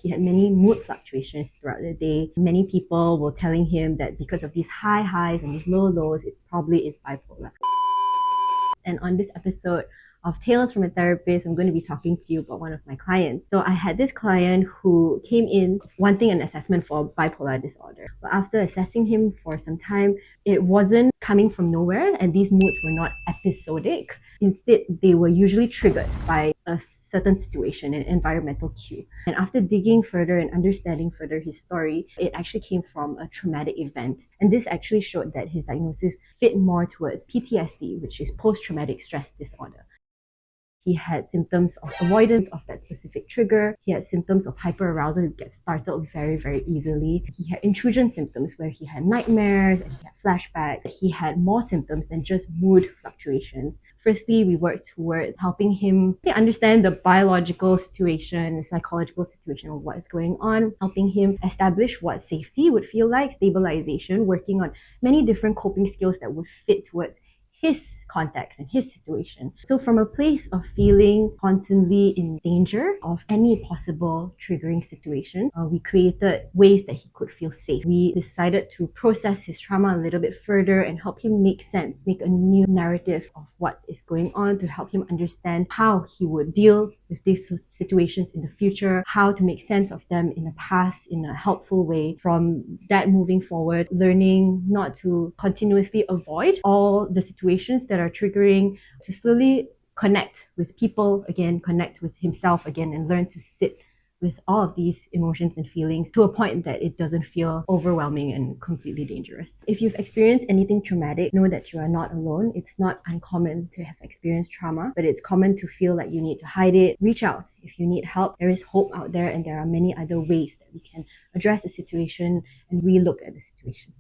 He had many mood fluctuations throughout the day. Many people were telling him that because of these high highs and these low lows, it probably is bipolar. And on this episode of Tales from a Therapist, I'm going to be talking to you about one of my clients. So I had this client who came in wanting an assessment for bipolar disorder. But after assessing him for some time, it wasn't coming from nowhere, and these moods were not episodic. Instead, they were usually triggered by a certain situation, an environmental cue. And after digging further and understanding further his story, it actually came from a traumatic event. And this actually showed that his diagnosis fit more towards PTSD, which is post-traumatic stress disorder. He had symptoms of avoidance of that specific trigger. He had symptoms of hyperarousal. He gets startled very, very easily. He had intrusion symptoms where he had nightmares and he had flashbacks. He had more symptoms than just mood fluctuations. Firstly, we worked towards helping him understand the biological situation, the psychological situation of what is going on, helping him establish what safety would feel like, stabilization, working on many different coping skills that would fit towards his context and his situation. So from a place of feeling constantly in danger of any possible triggering situation, we created ways that he could feel safe. We decided to process his trauma a little bit further and help him make sense, make a new narrative of what is going on, to help him understand how he would deal with these situations in the future, how to make sense of them in the past in a helpful way. From that moving forward, learning not to continuously avoid all the situations that are triggering, to slowly connect with people again, connect with himself again, and learn to sit with all of these emotions and feelings to a point that it doesn't feel overwhelming and completely dangerous. If you've experienced anything traumatic, know that you are not alone. It's not uncommon to have experienced trauma, but it's common to feel like you need to hide it. Reach out if you need help. There is hope out there, and there are many other ways that we can address the situation and relook at the situation.